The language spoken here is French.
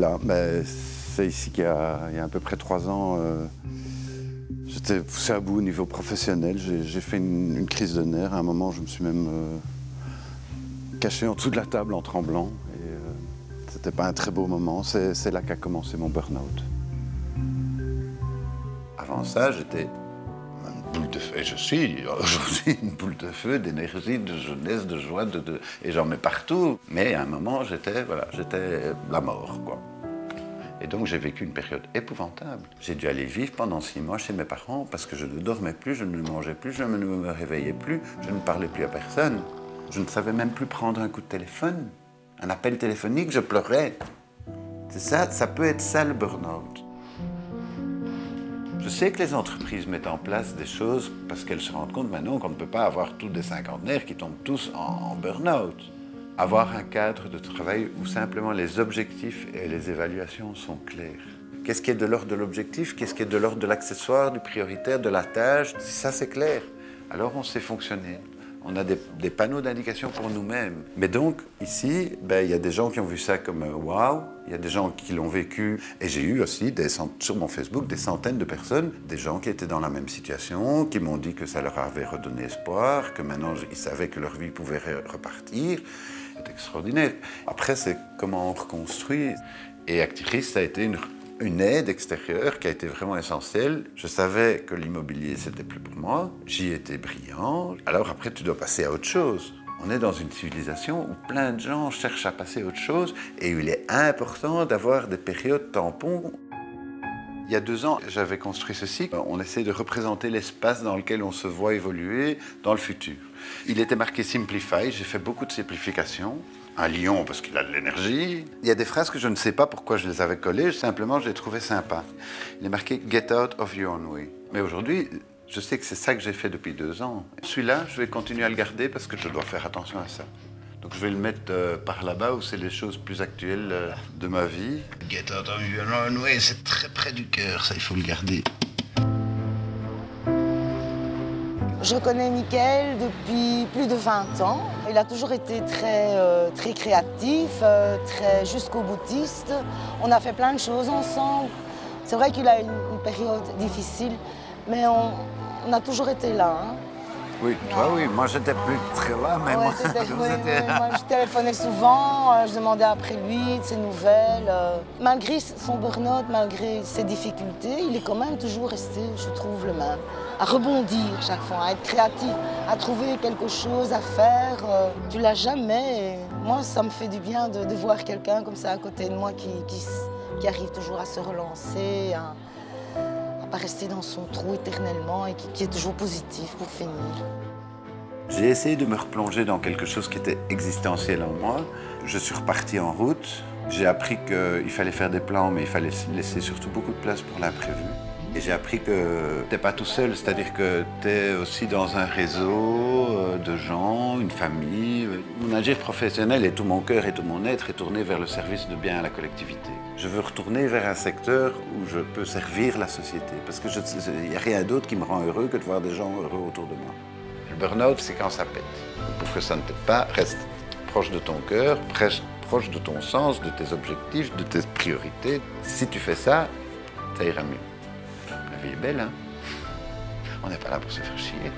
voilà, c'est ici qu'il y a à peu près 3 ans, j'étais poussé à bout au niveau professionnel. J'ai fait une crise de nerfs. À un moment, je me suis même caché en dessous de la table en tremblant. Et c'était pas un très beau moment. C'est là qu'a commencé mon burn-out. Avant ça, j'étais une boule de feu. Et je suis aujourd'hui une boule de feu, d'énergie, de jeunesse, de joie, et j'en mets partout. Mais à un moment, j'étais la mort, quoi. Et donc j'ai vécu une période épouvantable. J'ai dû aller vivre pendant 6 mois chez mes parents parce que je ne dormais plus, je ne mangeais plus, je ne me réveillais plus, je ne parlais plus à personne. Je ne savais même plus prendre un coup de téléphone. Un appel téléphonique, je pleurais. C'est ça, ça peut être ça le burn-out. Je sais que les entreprises mettent en place des choses parce qu'elles se rendent compte maintenant qu'on ne peut pas avoir tous des cinquantenaires qui tombent tous en burn-out. Avoir un cadre de travail où simplement les objectifs et les évaluations sont clairs. Qu'est-ce qui est de l'ordre de l'objectif? Qu'est-ce qui est de l'ordre de l'accessoire, du prioritaire, de la tâche? Si ça c'est clair, alors on sait fonctionner. On a des panneaux d'indication pour nous-mêmes. Mais donc, ici, il y a des gens qui ont vu ça comme waouh, il y a des gens qui l'ont vécu. Et j'ai eu aussi, sur mon Facebook, des centaines de personnes, des gens qui étaient dans la même situation, qui m'ont dit que ça leur avait redonné espoir, que maintenant ils savaient que leur vie pouvait repartir. C'est extraordinaire. Après, c'est comment on reconstruit. Et Actiris, ça a été une aide extérieure qui a été vraiment essentielle. Je savais que l'immobilier, c'était plus pour moi. J'y étais brillant. Alors après, tu dois passer à autre chose. On est dans une civilisation où plein de gens cherchent à passer à autre chose et il est important d'avoir des périodes tampons. Il y a 2 ans, j'avais construit ceci. On essaie de représenter l'espace dans lequel on se voit évoluer dans le futur. Il était marqué Simplify, j'ai fait beaucoup de simplifications. Un lion parce qu'il a de l'énergie. Il y a des phrases que je ne sais pas pourquoi je les avais collées, simplement je les trouvais sympas. Il est marqué Get out of your own way. Mais aujourd'hui, je sais que c'est ça que j'ai fait depuis 2 ans. Celui-là, je vais continuer à le garder parce que je dois faire attention à ça. Donc je vais le mettre par là-bas où c'est les choses plus actuelles de ma vie. Get out of your own way, c'est très près du cœur, ça il faut le garder. Je reconnais Mickaël depuis plus de 20 ans. Il a toujours été très créatif, très jusqu'au boutiste. On a fait plein de choses ensemble. C'est vrai qu'il a eu une période difficile, mais on a toujours été là. Hein. Oui, toi oui, moi j'étais plus très là, mais ouais, moi je téléphonais souvent, je demandais après lui, de ses nouvelles. Malgré son burn-out, malgré ses difficultés, il est quand même toujours resté, je trouve, le même. À rebondir chaque fois, à être créatif, à trouver quelque chose à faire. Tu l'as jamais. Et moi, ça me fait du bien de voir quelqu'un comme ça à côté de moi qui arrive toujours à se relancer, à pas rester dans son trou éternellement et qui est toujours positif pour finir. J'ai essayé de me replonger dans quelque chose qui était existentiel en moi. Je suis reparti en route. J'ai appris qu'il fallait faire des plans, mais il fallait laisser surtout beaucoup de place pour l'imprévu. Et j'ai appris que t'es pas tout seul, c'est-à-dire que t'es aussi dans un réseau de gens, une famille. Mon agir professionnel et tout mon cœur et tout mon être est tourné vers le service de bien à la collectivité. Je veux retourner vers un secteur où je peux servir la société, parce que il n'y a rien d'autre qui me rend heureux que de voir des gens heureux autour de moi. Le burn-out, c'est quand ça pète. Pour que ça ne pète pas, reste proche de ton cœur, proche de ton sens, de tes objectifs, de tes priorités. Si tu fais ça, ça ira mieux. La vie est belle, hein? On n'est pas là pour se faire chier.